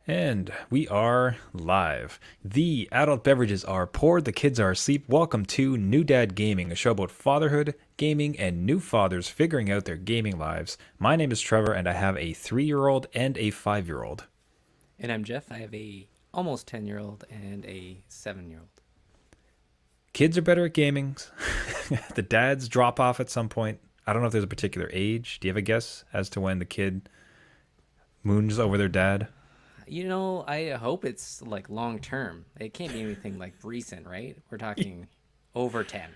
And we are live. The adult beverages are poured, the kids are asleep. Welcome to New Dad Gaming, a show about fatherhood, gaming, and new fathers figuring out their gaming lives. My name is Trevor, and I have a 3-year-old and a 5-year-old. And I'm Jeff. I have a almost 10-year-old and a 7-year-old. Kids are better at gaming. The dads drop off at some point. I don't know if there's a particular age. Do you have a guess as to when the kid moons over their dad? I hope it's like long term. It can't be anything like recent, right? We're talking over 10,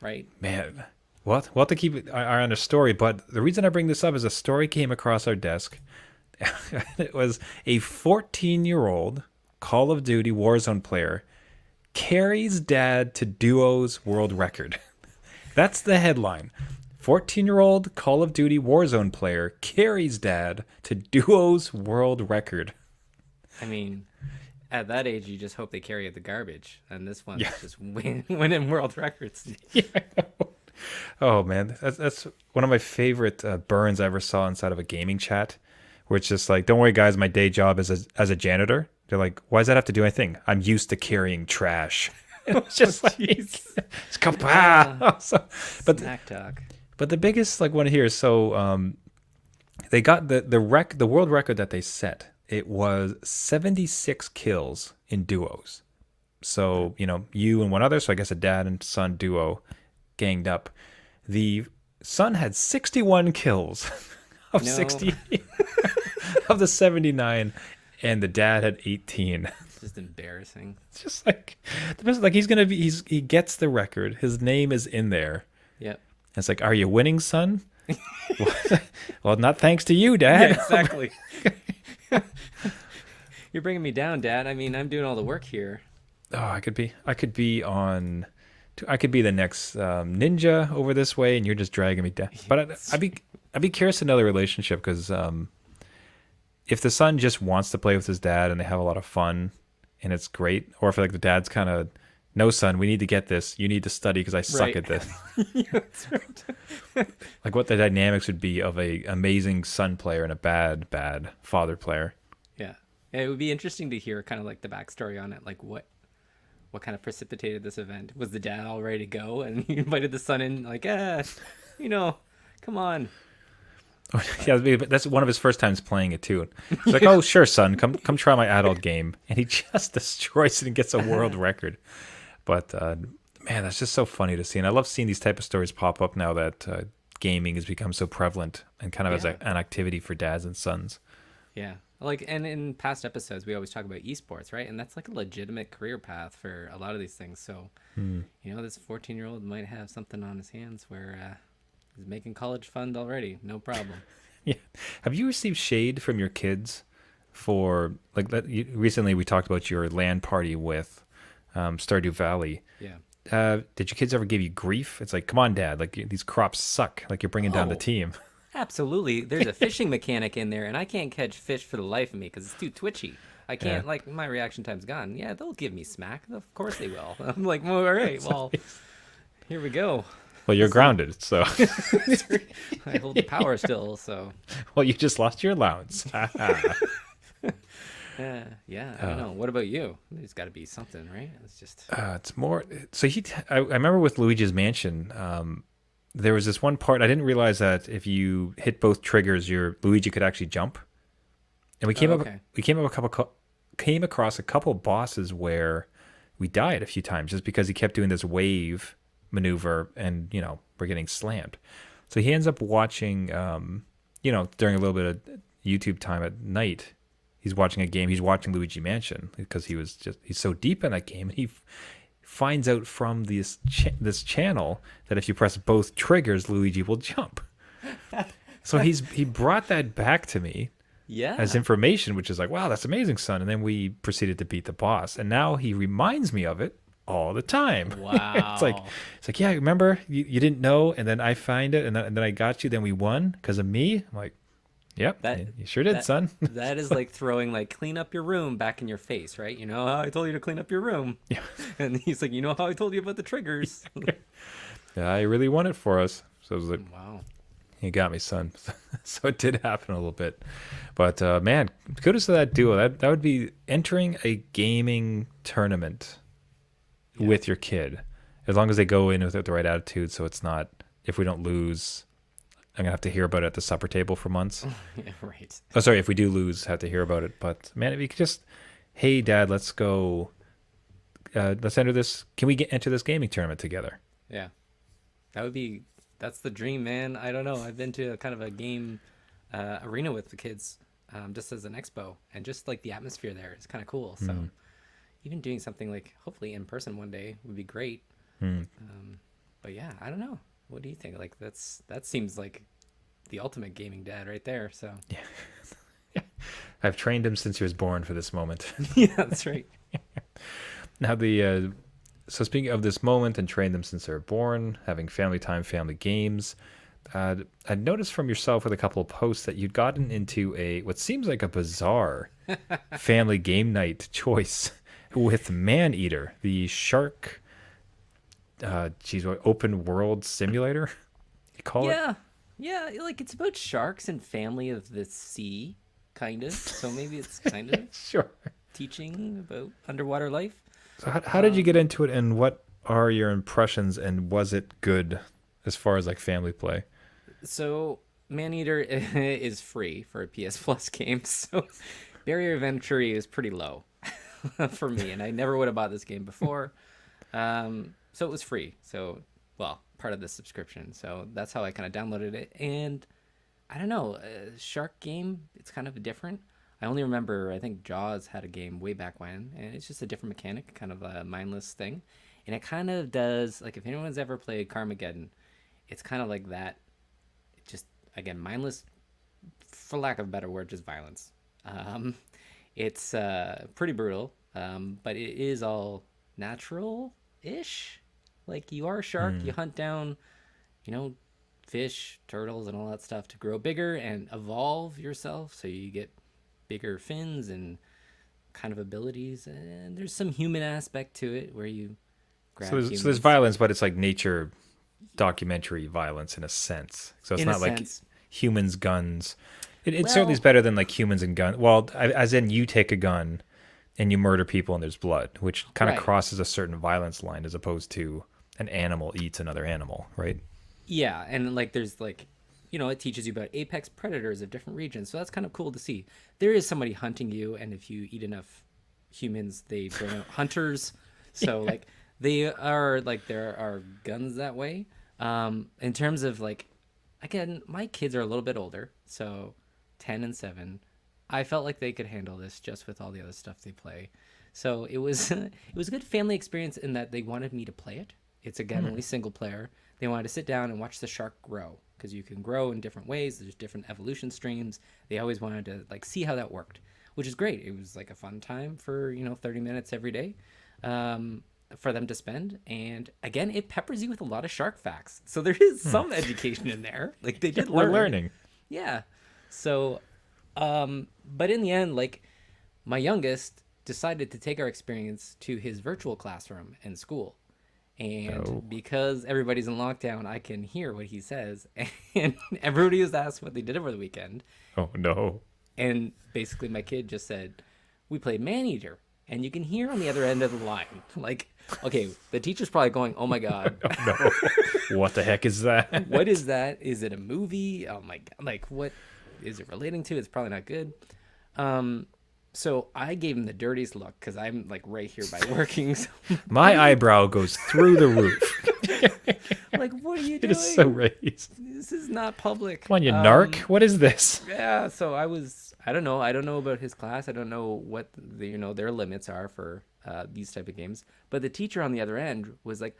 right? Man, we'll have to keep our eye on the story, but the reason I bring this up is a story came across our desk. It was a 14-year-old Call of Duty Warzone player carries dad to duos world record. That's the headline. 14-year-old Call of Duty Warzone player carries dad to duos world record. I mean, at that age, you just hope they carry the garbage. And this one's Yeah. just winning world records. Yeah. Oh man, that's one of my favorite burns I ever saw inside of a gaming chat, where it's just like, "Don't worry, guys, my day job is as a janitor." They're like, "Why does that have to do anything? I'm used to carrying trash." It's just like, Jeez. it's kapow. But Snack talk. but the biggest one here is they got the world record that they set. It was 76 kills in duos. So, you and one other, so I guess a dad and son duo ganged up. The son had 61 kills of No. 60 of the 79, and the dad had 18. It's just embarrassing. It's just like the best, like he gets the record. His name is in there. Yep. It's like, are you winning, son? Well, not thanks to you, Dad. Yeah, exactly. You're bringing me down, Dad. I mean, I'm doing all the work here. Oh, I could be the next ninja over this way, and you're just dragging me down. But I'd be curious to know the relationship, because if the son just wants to play with his dad and they have a lot of fun and it's great, or if like the dad's kind of, no, son, we need to get this. You need to study because I suck Right. at this. Yeah, that's right. Like what the dynamics would be of a amazing son player and a bad father player. Yeah. It would be interesting to hear kind of like the backstory on it. Like what kind of precipitated this event? Was the dad all ready to go and he invited the son in like, come on. Yeah, but that's one of his first times playing it too. He's like, "Oh, sure, son, come try my adult game," and he just destroys it and gets a world record. But man, that's just so funny to see, and I love seeing these type of stories pop up now that gaming has become so prevalent and kind of as Yeah. an activity for dads and sons. Yeah. Like, and in past episodes, we always talk about esports, right? And that's like a legitimate career path for a lot of these things. So, this 14-year-old might have something on his hands where he's making college fund already. No problem. Yeah. Have you received shade from your kids for recently we talked about your LAN party with Stardew Valley. Yeah. Did your kids ever give you grief? It's like, come on, Dad, like these crops suck. Like you're bringing down the Oh, team. absolutely. There's a fishing mechanic in there, and I can't catch fish for the life of me because it's too twitchy. I can't, Yeah. like, my reaction time's gone. Yeah, they'll give me smack. Of course they will. I'm like, well, all right, well, here we go. Well, you're grounded, so I hold the power still, so. well, you just lost your allowance. Yeah, I don't know. What about you? There's got to be something, right? It's just. It's more. So I remember with Luigi's Mansion, there was this one part I didn't realize that if you hit both triggers, your Luigi could actually jump. And Okay. we came across a couple bosses where we died a few times just because he kept doing this wave maneuver, and we're getting slammed. So he ends up watching, during a little bit of YouTube time at night. He's watching a game. He's watching Luigi Mansion because he's so deep in that game. And he finds out from this channel that if you press both triggers, Luigi will jump. So he brought that back to me Yeah. as information, which is like, wow, that's amazing, son. And then we proceeded to beat the boss. And now he reminds me of it all the time. Wow. it's like, yeah, remember you didn't know, and then I find it, and then I got you. Then we won because of me. I'm like, yep, you sure did, son. That is like throwing clean up your room back in your face, right? You know how I told you to clean up your room. Yeah. And he's like, you know how I told you about the triggers. Yeah, I really won it for us. So I was like, Wow. You got me, son. So it did happen a little bit, but man, kudos to that duo. That would be entering a gaming tournament Yeah. with your kid, as long as they go in with the right attitude. So it's not, if we don't lose, I'm gonna have to hear about it at the supper table for months. Yeah, right. Oh, sorry, if we do lose, have to hear about it. But man, if you could just, hey, Dad, let's go. Let's enter this. Can we enter this gaming tournament together? Yeah. That would be that's the dream, man. I don't know. I've been to a kind of a game arena with the kids just as an expo, and just like the atmosphere there is kind of cool. So even doing something like hopefully in person one day would be great. Hmm. But yeah, I don't know. What do you think? Like that seems like the ultimate gaming dad right there. So I've trained him since he was born for this moment. yeah, that's right. Now the so speaking of this moment and trained them since they were born, having family time, family games. I noticed from yourself with a couple of posts that you'd gotten into a what seems like a bizarre family game night choice with ManEater, the shark, what open world simulator you call it? Yeah, yeah. Like it's about sharks and family of the sea, kind of. So maybe it's kind of Sure. teaching about underwater life. So how did you get into it, and what are your impressions, and was it good as far as like family play? So Maneater is free for a PS Plus game, so barrier of entry is pretty low for me, and I never would have bought this game before. So it was free. So well, part of the subscription. So that's how I kind of downloaded it, and I don't know, shark game. It's kind of different. I only remember I think Jaws had a game way back when, and it's just a different mechanic, kind of a mindless thing, and it kind of does like if anyone's ever played Carmageddon, it's kind of like that. Just again mindless, for lack of a better word, just violence. Um, it's pretty brutal, but it is all natural-ish. Like you are a shark, you hunt down, you know, fish, turtles, and all that stuff to grow bigger and evolve yourself, so you get bigger fins and kind of abilities. And there's some human aspect to it where you grab So there's humans. violence, but it's like nature documentary violence in a sense. So it's In a not like sense, humans, guns. It certainly is well, better than like humans and guns. Well, as in you take a gun and you murder people and there's blood, which kind of right. crosses a certain violence line as opposed to an animal eats another animal, right? Yeah, and like there's like, you know, it teaches you about apex predators of different regions, so that's kind of cool to see. There is somebody hunting you, and if you eat enough humans, they bring out hunters. So like they are like there are guns that way. In terms of like, again, my kids are a little bit older, so 10 and 7. I felt like they could handle this just with all the other stuff they play. So it was it was a good family experience in that they wanted me to play it. It's again only single player. They wanted to sit down and watch the shark grow because you can grow in different ways. There's different evolution streams. They always wanted to like see how that worked, which is great. It was like a fun time for 30 minutes every day for them to spend. And again, it peppers you with a lot of shark facts, so there is some education in there. Like they did We're learn. learning. Yeah. So, but in the end, like my youngest decided to take our experience to his virtual classroom in school. And Oh. because everybody's in lockdown, I can hear what he says. And everybody was asked what they did over the weekend. Oh no. And basically, my kid just said, we played Maneater. And you can hear on the other end of the line, like, okay, the teacher's probably going, oh my God, No. What the heck is that? what is that? Is it a movie? Oh my God. Like, what is it relating to? It's probably not good. So I gave him the dirtiest look because I'm like right here by working. So My eyebrow goes through the roof. like, what are you It doing? is so raised. This is not public. Come on, you narc. What is this? Yeah. So I don't know. I don't know about his class. I don't know what their limits are for these type of games. But the teacher on the other end was like,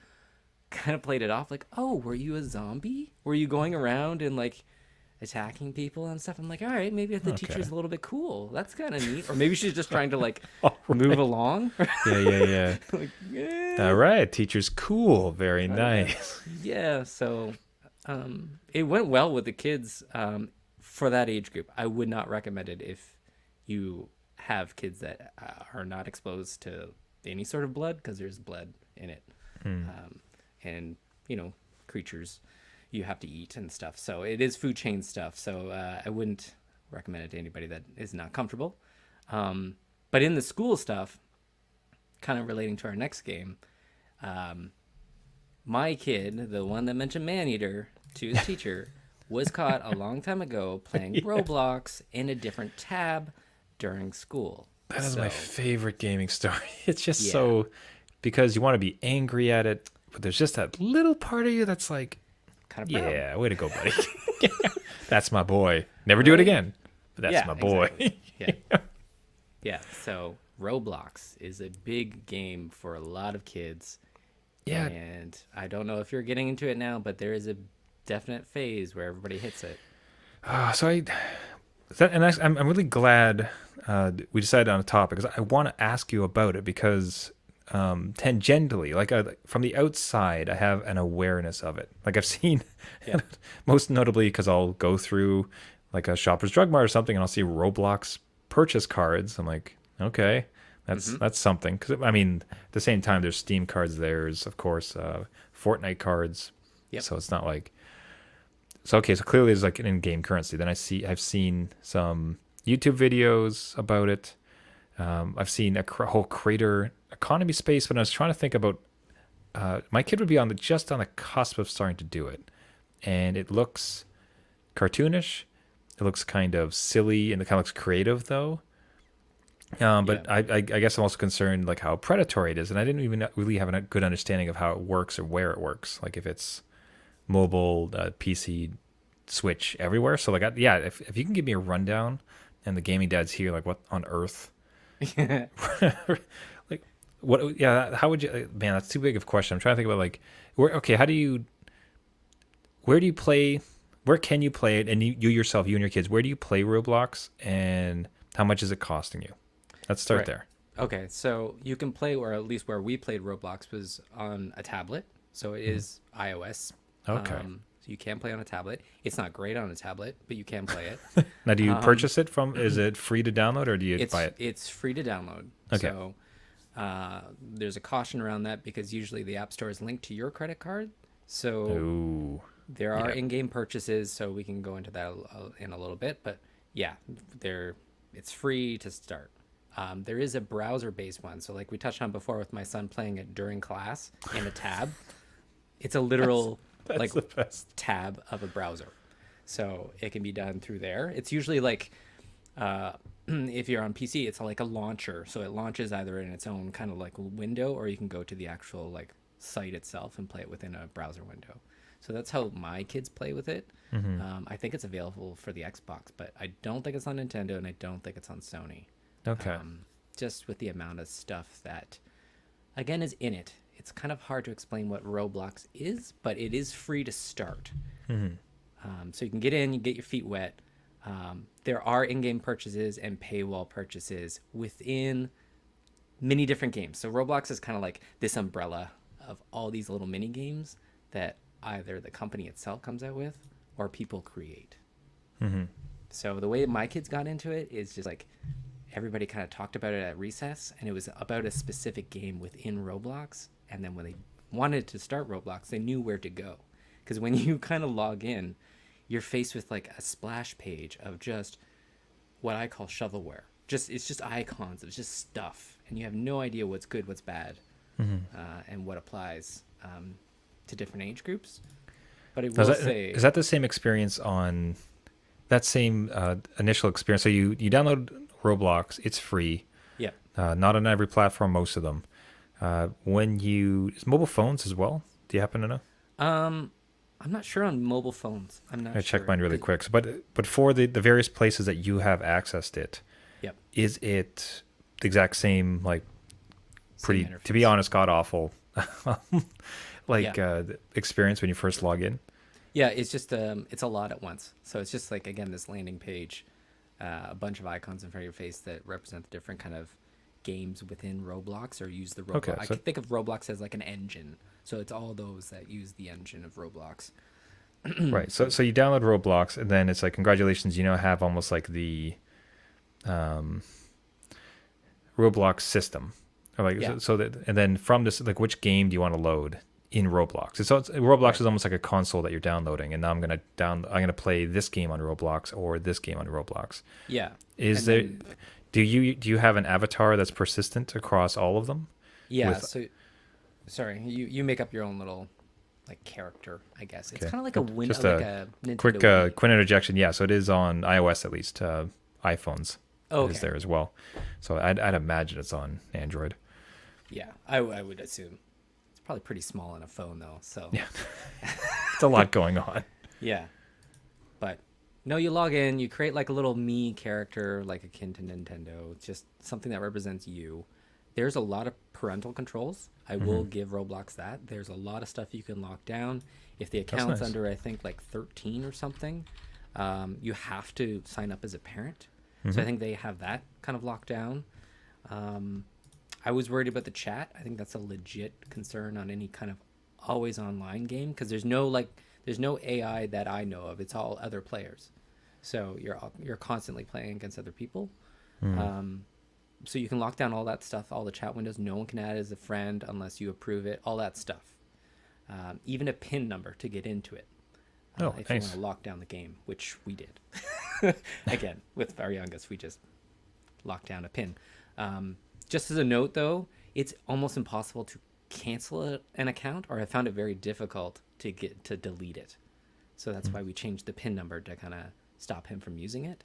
kind of played it off like, oh, were you a zombie? Were you going around and like attacking people and stuff? I'm like, all right, maybe if the teacher's a little bit cool, that's kind of neat. Or maybe she's just trying to like move along. Yeah. Like, All right, teacher's cool. Very nice. yeah. So it went well with the kids for that age group. I would not recommend it if you have kids that are not exposed to any sort of blood, because there's blood in it. And creatures you have to eat and stuff. So it is food chain stuff. So I wouldn't recommend it to anybody that is not comfortable. But in the school stuff, kind of relating to our next game, my kid, the one that mentioned ManEater to his teacher, was caught a long time ago playing Roblox in a different tab during school. That is So, my favorite gaming story. It's just yeah, so because you want to be angry at it, but there's just that little part of you that's like, kind of proud, yeah, way to go, buddy. That's my boy. Never do it right? again. But that's Yeah, my boy. exactly. Yeah, yeah. So Roblox is a big game for a lot of kids, Yeah. and I don't know if you're getting into it now, but there is a definite phase where everybody hits it. So I that, and I'm really glad we decided on a topic because I want to ask you about it because tangentially, like from the outside, I have an awareness of it. Like I've seen, Yeah. most notably because I'll go through like a Shoppers Drug Mart or something, and I'll see Roblox purchase cards. I'm like, okay, Mm-hmm. that's something. Because I mean, at the same time, there's Steam cards. There's of course Fortnite cards. Yep. So it's not like so okay. So clearly, there's like an in-game currency. Then I've seen some YouTube videos about it. I've seen a whole creator economy space, but I was trying to think about my kid would be on just on the cusp of starting to do it, and it looks cartoonish. It looks kind of silly, and it kind of looks creative though. Yeah. But I guess I'm also concerned like how predatory it is, and I didn't even really have a good understanding of how it works or where it works. Like if it's mobile, PC, Switch, everywhere. So like, yeah, if you can give me a rundown, and the gaming dad's here, like what on earth? Like what? Yeah, how would you? Man, that's too big of a question. I'm trying to think about like where. Okay, how do you? Where do you play? Where can you play it? And you yourself, you and your kids, where do you play Roblox? And how much is it costing you? Let's start Right. there. Okay, so you can play, or at least where we played Roblox was on a tablet. So it is iOS. Okay. So you can play on a tablet. It's not great on a tablet, but you can play it. Now, do you Um, purchase it from? Is it free to download, or do you buy it? it's free to download. Okay. So there's a caution around that because usually the App Store is linked to your credit card. So Ooh. there are Yeah. in-game purchases. So we can go into that in a little bit. But yeah, it's free to start. There is a browser-based one. So like we touched on before with my son playing it during class in a tab. It's a literal That's like the best. tab of a browser. So it can be done through there. It's usually like if you're on PC, it's like a launcher. So it launches either in its own kind of like window, or you can go to the actual like site itself and play it within a browser window. So that's how my kids play with it. I think it's available for the Xbox, but I don't think it's on Nintendo, and I don't think it's on Sony. Okay. Just with the amount of stuff that, again, is in it. It's kind of hard to explain what Roblox is, but it is free to start. So you can get in, you get your feet wet. There are in-game purchases and paywall purchases within many different games. So Roblox is kind of like this umbrella of all these little mini games that either the company itself comes out with or people create. So the way my kids got into it is just like everybody kind of talked about it at recess, and it was about a specific game within Roblox. And then when they wanted to start Roblox, they knew where to go. Because when you kind of log in, you're faced with like a splash page of just what I call shovelware. It's just icons. It's just stuff, and you have no idea what's good, what's bad, and what applies to different age groups. But it will say, Is that the same experience on that same initial experience? So you download Roblox, it's free, yeah, not on every platform, most of them. When you is mobile phones as well? Do you happen to know? I'm not sure on mobile phones. I'm not I sure. check mine really quick. So, but for the various places that you have accessed it, Yep. is it the exact same like pretty? Same To be interface. honest, god awful, like Yeah. experience when you first log in. Yeah, it's just it's a lot at once. So it's just like again this landing page, a bunch of icons in front of your face that represent the different kind of games within Roblox or use the Roblox. Okay, I so could think of Roblox as like an engine. So it's all those that use the engine of Roblox. right. So you download Roblox, and then it's like congratulations, you now have almost like the Roblox system, or like Yeah. so that, and then from this, like which game do you want to load in Roblox. Roblox Right. is almost like a console that you're downloading, and now I'm gonna play this game on Roblox or this game on Roblox. Yeah. Is And there then do you have an avatar that's persistent across all of them? yeah, With so sorry, you make up your own little like character, I guess. It's okay, kind of like just like a a Nintendo quick Wii. quick interjection. Yeah, so it is on iOS at least. iPhones, Oh, it is okay. there as well. So I'd imagine it's on Android. Yeah, I would assume. It's probably pretty small on a phone though. So, Yeah, it's a lot going on. yeah. But no, you log in, you create like a little me character like akin to Nintendo, just something that represents you. There's a lot of parental controls. I will Hmm. give Roblox that. There's a lot of stuff you can lock down. If the That's account's nice. under, I think, like 13 or something, you have to sign up as a parent. So I Hmm. think they have that kind of locked down. Um, I was worried about the chat. I think that's a legit concern on any kind of always online game because there's no AI that I know of. It's all other players. So you're constantly playing against other people. Mm. Um, so you can lock down all that stuff, all the chat windows. No one can add as a friend unless you approve it. All that stuff. Even a PIN number to get into it. Oh, If you want nice. to lock down the game, which we did. Again, with our youngest, we just locked down a PIN. Just as a note, though, it's almost impossible to cancel an account, or I found it very difficult to get to delete it. So that's why we changed the PIN number to kind of stop him from using it.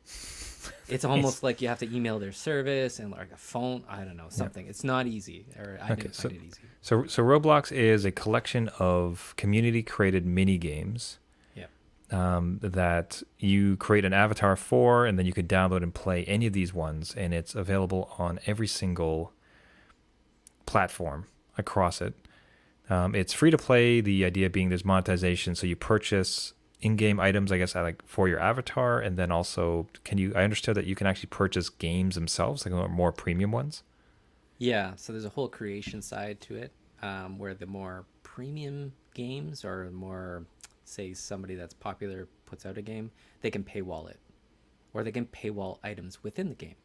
It's Nice. almost like you have to email their service and like a phone. I don't know, Yeah. something. It's not easy, or I Okay. didn't find it easy. So Roblox is a collection of community created mini games Yeah. that you create an avatar for, and then you can download and play any of these ones, and it's available on every single platform across it. It's free to play. The idea being there's monetization, so you purchase in-game items, I guess, like for your avatar, and then also can you? I understood that you can actually purchase games themselves, like more premium ones. Yeah. So there's a whole creation side to it, where the more premium games or more, say, somebody that's popular puts out a game, they can paywall it, or they can paywall items within the game.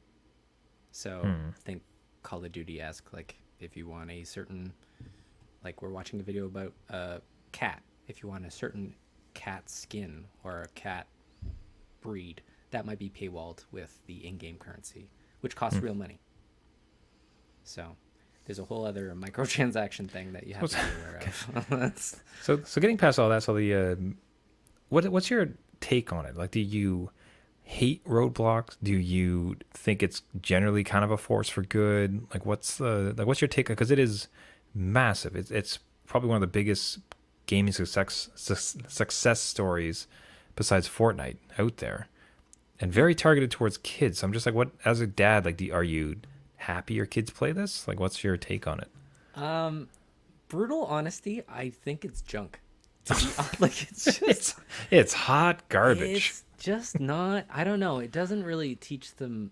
So Hmm. think Call of Duty esque, like if you want a certain, like we're watching a video about a cat, if you want a certain cat skin or a cat breed, that might be paywalled with the in-game currency, which costs Hmm. real money. So there's a whole other microtransaction thing that you have to be aware of. So getting past all that, so the what's your take on it? Like, do you hate roadblocks? Do you think it's generally kind of a force for good? What's your take? Because it is massive. It's probably one of the biggest gaming success stories besides Fortnite out there, and very targeted towards kids. So I'm just like, what as a dad, like, are you happy your kids play this? Like, what's your take on it? um, Brutal honesty, I think it's junk. To be like, it's it's hot garbage. it's just not. I don't know. It doesn't really teach them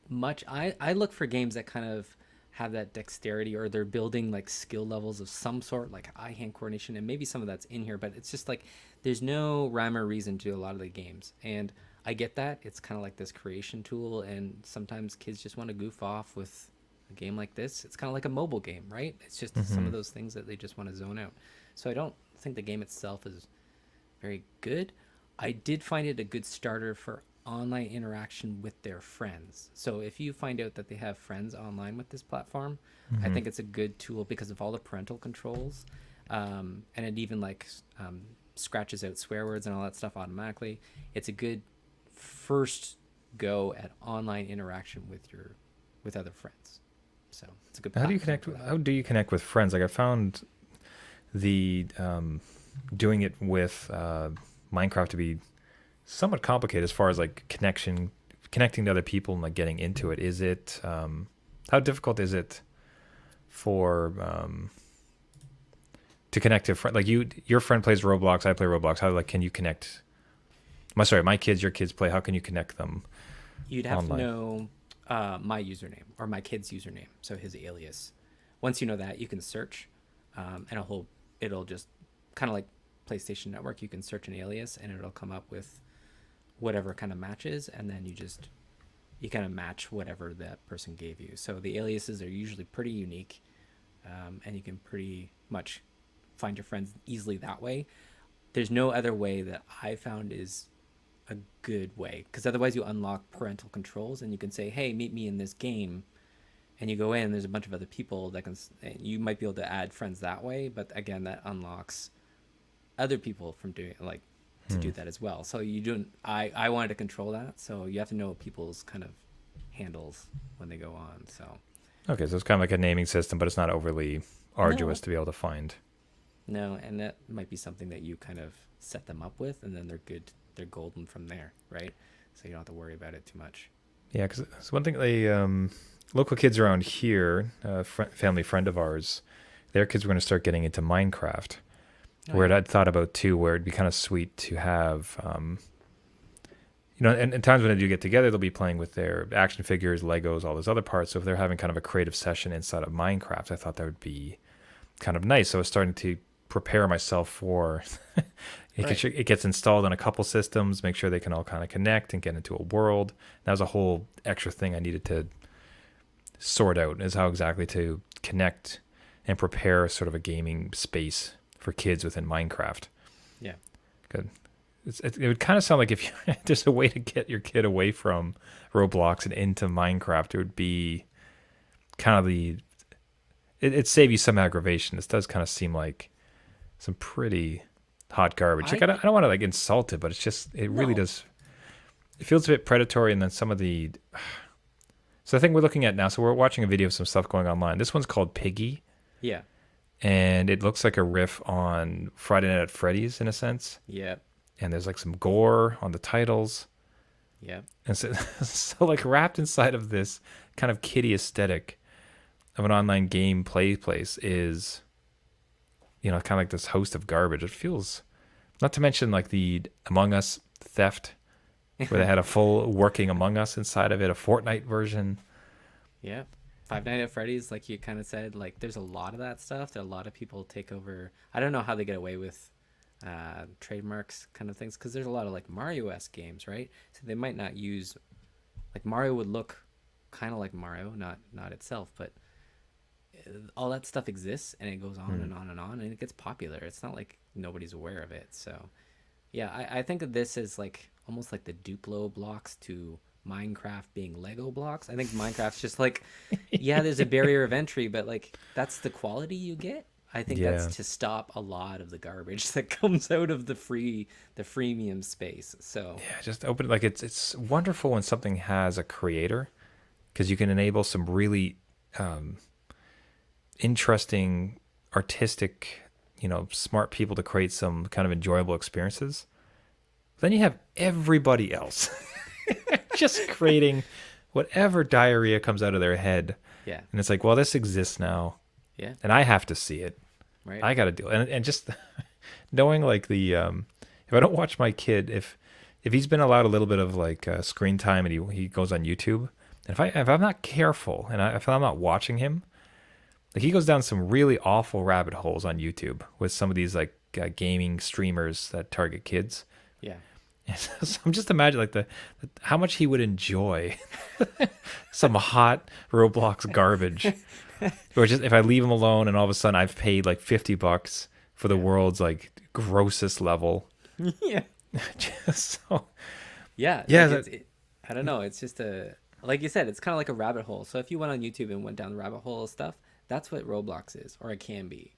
much. I look for games that kind of have that dexterity, or they're building like skill levels of some sort, like eye hand coordination, and maybe some of that's in here, but it's just like there's no rhyme or reason to a lot of the games. And I get that it's kind of like this creation tool, and sometimes kids just want to goof off with a game like this. It's kind of like a mobile game, right? It's just some Hmm. of those things that they just want to zone out. So I don't think the game itself is very good. I did find it a good starter for online interaction with their friends. So if you find out that they have friends online with this platform, I Hmm. think it's a good tool because of all the parental controls. And it even like scratches out swear words and all that stuff automatically. It's a good first go at online interaction with other friends. So it's a good How do you platform connect? for that. How do you connect with friends? Like, I found the doing it with Minecraft to be somewhat complicated as far as like connecting to other people and like getting into it. Is it how difficult is it for to connect to a friend? Like, your friend plays Roblox, I play Roblox. How, like, can you connect? My kids, your kids play. How can you connect them You'd have to online? know my username or my kid's username, so his alias. Once you know that, you can search, and it'll just kind of like PlayStation Network. You can search an alias, and it'll come up with whatever kind of matches, and then you kind of match whatever that person gave you. So the aliases are usually pretty unique, and you can pretty much find your friends easily that way. There's no other way that I found is a good way, because otherwise you unlock parental controls and you can say, hey, meet me in this game, and you go in, there's a bunch of other people that can, you might be able to add friends that way, but again, that unlocks other people from doing like to do that as well. So you don't, I wanted to control that, so you have to know people's kind of handles when they go on. So Okay, so it's kind of like a naming system, but it's not overly arduous no, to be able to find. no, and that might be something that you kind of set them up with, and then they're good, they're golden from there, right? So you don't have to worry about it too much. Yeah, because it's one thing they local kids around here, family friend of ours, their kids were going to start getting into Minecraft. Oh Where yeah. I'd thought about too, where it'd be kind of sweet to have, and times when they do get together, they'll be playing with their action figures, Legos, all those other parts. So if they're having kind of a creative session inside of Minecraft, I thought that would be kind of nice. So I was starting to prepare myself for Right. it gets installed on a couple systems, make sure they can all kind of connect and get into a world. That was a whole extra thing I needed to sort out, is how exactly to connect and prepare sort of a gaming space for kids within Minecraft. Yeah. Good. It would kind of sound like if you, there's a way to get your kid away from Roblox and into Minecraft, it would be kind of it'd save you some aggravation. This does kind of seem like some pretty hot garbage. Like I I don't want to like insult it, but it's just, it really No. does. It feels a bit predatory, and then some of the. So I think we're looking at now. So we're watching a video of some stuff going online. This one's called Piggy, Yeah. and it looks like a riff on Friday Night at Freddy's in a sense. Yeah. And there's like some gore on the titles. Yeah. And so, so like wrapped inside of this kind of kiddie aesthetic of an online game play place is, kind of like this host of garbage. It feels, not to mention like the Among Us theft, where they had a full working Among Us inside of it, a Fortnite version. Yeah. Five Nights at Freddy's, like you kind of said, like there's a lot of that stuff. There are a lot of people take over. I don't know how they get away with trademarks kind of things, because there's a lot of like Mario-esque games, right? So they might not use, like Mario would look kind of like Mario, not itself, but all that stuff exists and it goes on Hmm. and on and on, and it gets popular. It's not like nobody's aware of it. So yeah, I think of this as like almost like the Duplo blocks to Minecraft being Lego blocks. I think Minecraft's just like, yeah, there's a barrier of entry, but like that's the quality you get. I think that's Yeah. to stop a lot of the garbage that comes out of the freemium space. So Yeah, just open, like it's wonderful when something has a creator, because you can enable some really um, interesting, artistic, smart people to create some kind of enjoyable experiences. Then you have everybody else just creating whatever diarrhea comes out of their head. yeah, And it's like, well, this exists now, yeah, and I have to see it. right, I got to do it. And just knowing like if I don't watch my kid, if he's been allowed a little bit of like screen time and he goes on YouTube, and if I'm not careful and if I'm not watching him, like he goes down some really awful rabbit holes on YouTube with some of these like gaming streamers that target kids. yeah, And so I'm just imagining like how much he would enjoy some hot Roblox garbage, or just if I leave him alone and all of a sudden I've paid like $50 for the yeah, world's like grossest level. yeah. Just so Yeah, yeah, like I don't know. It's just like you said, it's kind of like a rabbit hole. So if you went on YouTube and went down the rabbit hole of stuff, that's what Roblox is, or it can be.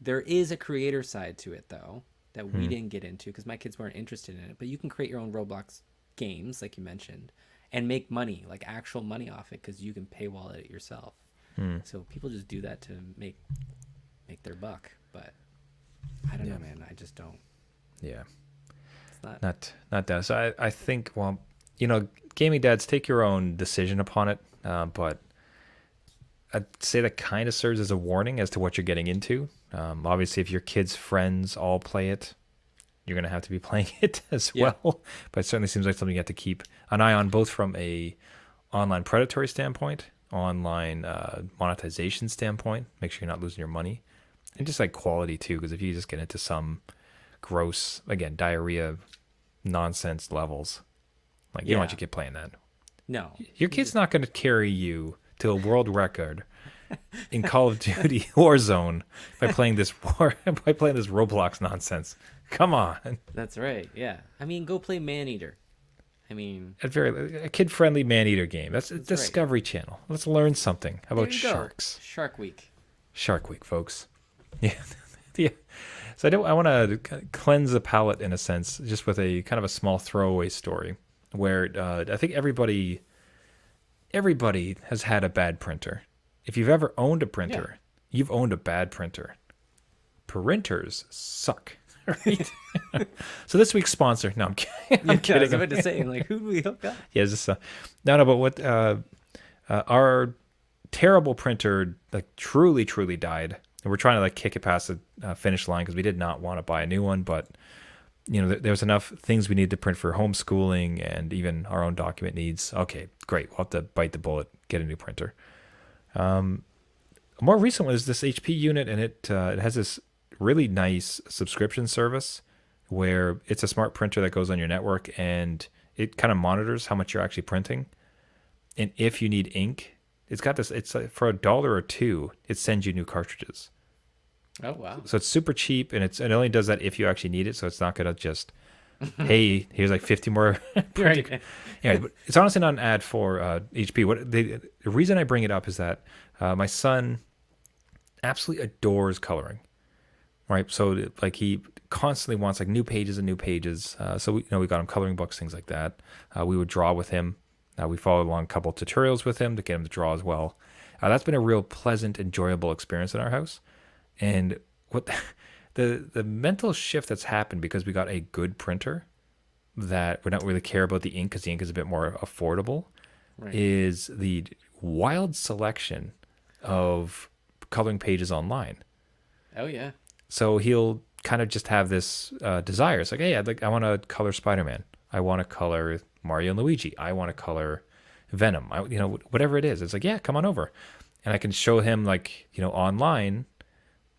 There is a creator side to it though that we hmm, didn't get into because my kids weren't interested in it. But you can create your own Roblox games, like you mentioned, and make money, like actual money off it, because you can paywall it yourself. hmm, So people just do that to make their buck. But I don't yeah, know, man. I just don't. yeah, It's not. not that. So I think, well, gaming dads, take your own decision upon it, but I'd say that kind of serves as a warning as to what you're getting into. Obviously, if your kids' friends all play it, you're going to have to be playing it as Yeah. well. But it certainly seems like something you have to keep an eye on, both from a online predatory standpoint, online monetization standpoint. Make sure you're not losing your money, and just like quality too. Because if you just get into some gross, again, diarrhea nonsense levels, like you don't want Yeah. your kid playing that. No. Your You kid's just not going to carry you to a world record in Call of Duty Warzone by playing this Roblox nonsense. Come on. That's right. Yeah. I mean, go play ManEater. I mean, A kid-friendly man-eater game. That's a that's right. Discovery Channel. Let's learn something There about you go. sharks. Shark Week. Shark Week, folks. Yeah. Yeah. So I want to cleanse the palate in a sense, just with a kind of a small throwaway story where I think everybody has had a bad printer. If you've ever owned a Yeah. printer, you've owned a bad printer. Printers suck. Right? So this week's sponsor. No, I'm kidding. I'm Yeah, I was kidding. about to say, like, who do we hook up? Yeah, it's just no. But what our terrible printer like truly died, and we're trying to like kick it past the finish line because we did not want to buy a new one, but there was enough things we needed to print for homeschooling and even our own document needs. Okay, great. We'll have to bite the bullet, get a new printer. More recent one is this HP unit, and it has this really nice subscription service where it's a smart printer that goes on your network and it kind of monitors how much you're actually printing. And if you need ink, it's got this. It's like for $1 or $2, it sends you new cartridges. Oh, wow. So it's super cheap, and it only does that if you actually need it. So it's not gonna just, hey, here's like 50 more. Right. Yeah, but it's honestly not an ad for HP. The reason I bring it up is that my son absolutely adores coloring. Right, so like he constantly wants like new pages and new pages. So we got him coloring books, things like that. We would draw with him. We followed along a couple tutorials with him to get him to draw as well. That's been a real pleasant, enjoyable experience in our house. And what the mental shift that's happened because we got a good printer that we don't really care about the ink because the ink is a bit more affordable Right. is the wild selection of coloring pages online. Oh, yeah. So he'll kind of just have this desire. It's like, hey, I want to color Spider-Man. I want to color Mario and Luigi. I want to color Venom. Whatever it is. It's like, yeah, come on over, and I can show him like online.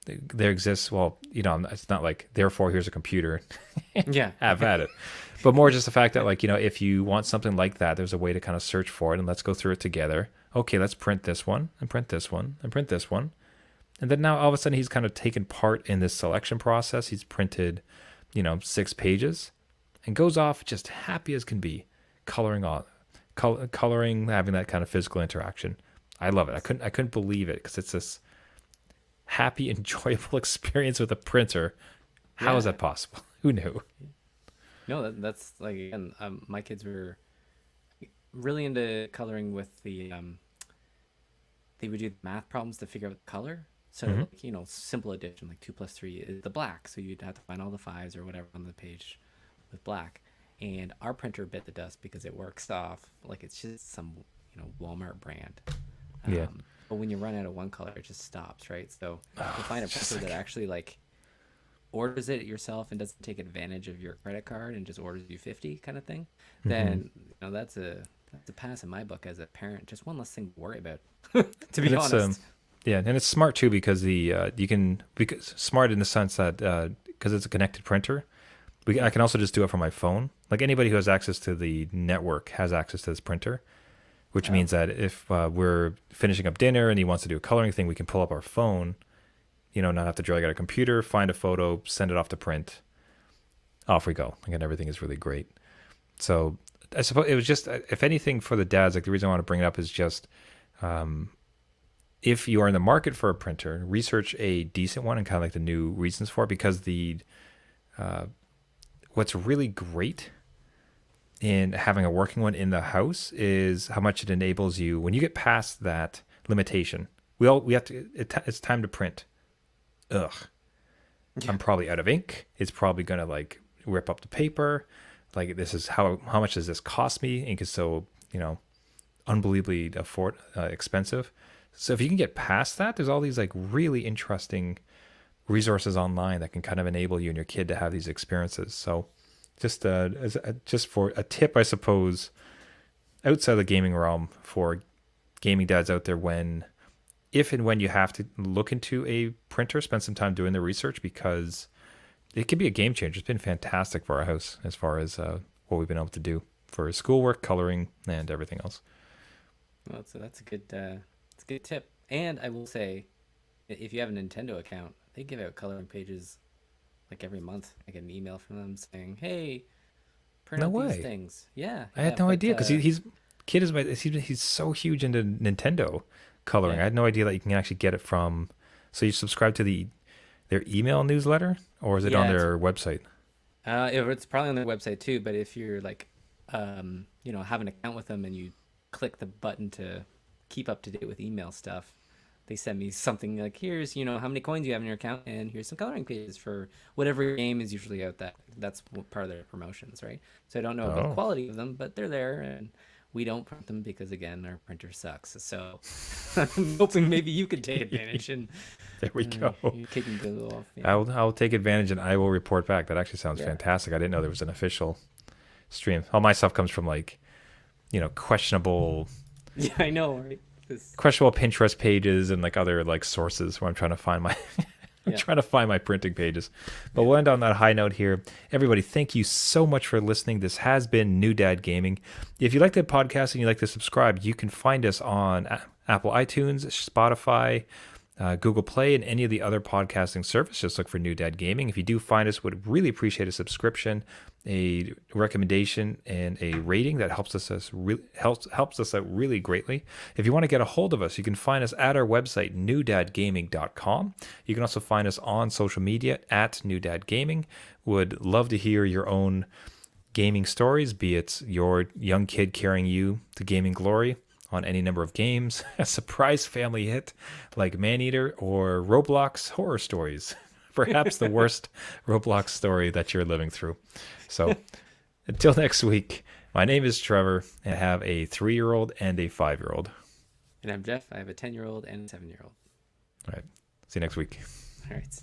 There exists. Well, it's not like therefore here's a computer. Yeah. Have at it. But more just the fact that like if you want something like that, there's a way to kind of search for it, and let's go through it together. Okay, let's print this one and print this one and print this one. And then now all of a sudden he's kind of taken part in this selection process. He's printed, 6 pages and goes off just happy as can be, coloring, having that kind of physical interaction. I love it. I couldn't believe it because it's this happy, enjoyable experience with a printer. How is Yeah. that possible? Who knew? No, that's like, again, my kids were really into coloring with they would do math problems to figure out the color. So, Mm-hmm. like, simple addition, like 2 plus 3 is the black. So you'd have to find all the fives or whatever on the page with black. And our printer bit the dust because it works off like it's just some, Walmart brand. Yeah. But when you run out of one color, it just stops, right? So to find a just printer like- that actually like orders it yourself and doesn't take advantage of your credit card and just orders you 50 kind of thing, then that's a pass in my book as a parent. Just one less thing to worry about. To be And it's, honest. yeah, and it's smart too because because smart in the sense that because it's a connected printer, I can also just do it from my phone. Like anybody who has access to the network has access to this printer, which means that if we're finishing up dinner and he wants to do a coloring thing, we can pull up our phone, not have to drag out a computer, find a photo, send it off to print. Off we go. Again, everything is really great. So I suppose it was just, if anything, for the dads, like the reason I want to bring it up is just if you are in the market for a printer, research a decent one and kind of like the new reasons for it, because what's really great in having a working one in the house is how much it enables you when you get past that limitation. We have to. It's time to print. Ugh, I'm probably out of ink. It's probably gonna like rip up the paper. Like this is how much does this cost me? Ink is so unbelievably expensive. So if you can get past that, there's all these like really interesting resources online that can kind of enable you and your kid to have these experiences. So just for a tip, I suppose, outside the gaming realm for gaming dads out there, if and when you have to look into a printer, spend some time doing the research because it can be a game changer. It's been fantastic for our house as far as what we've been able to do for schoolwork, coloring, and everything else. Well, so that's a good tip. And I will say, if you have a Nintendo account, they give out coloring pages like every month. I get an email from them saying, "Hey, print No out these way. things." Yeah, I yeah, had no but idea because he's kid is my he's so huge into Nintendo coloring. I yeah, had no idea that you can actually get it from. So you subscribe to their email newsletter, or is it on yeah. their website? It's probably on their website too. But if you're like, have an account with them and you click the button to keep up to date with email stuff, they send me something like, "Here's, how many coins you have in your account, and here's some coloring pages for whatever game is usually out." That's part of their promotions, right? So I don't know about the Oh, quality of them, but they're there, and we don't print them because again, our printer sucks. So I'm hoping maybe you could take advantage and there we go. you're kicking the off. Yeah, I'll take advantage and I will report back. That actually sounds yeah, fantastic. I didn't know there was an official stream. All my stuff comes from like questionable yeah. I know, right? This, questionable Pinterest pages and like other like sources where I'm trying to find my I'm yeah, trying to find my printing pages. But yeah. we'll end on that high note here. Everybody, thank you so much for listening. This has been New Dad Gaming. If you like the podcast and you like to subscribe, you can find us on Apple iTunes, Spotify, Google Play, and any of the other podcasting services. Just look for New Dad Gaming. If you do find us, would really appreciate a subscription, a recommendation, and a rating. That helps us out really greatly. If you want to get a hold of us, you can find us at our website, newdadgaming.com. You can also find us on social media at New Dad Gaming. Would love to hear your own gaming stories, be it your young kid carrying you to gaming glory on any number of games, a surprise family hit like ManEater, or Roblox horror stories. Perhaps the worst Roblox story that you're living through. So until next week, my name is Trevor, and I have a 3-year-old and a 5-year-old. And I'm Jeff. I have a 10-year-old and a 7-year-old. All right. See you next week. All right.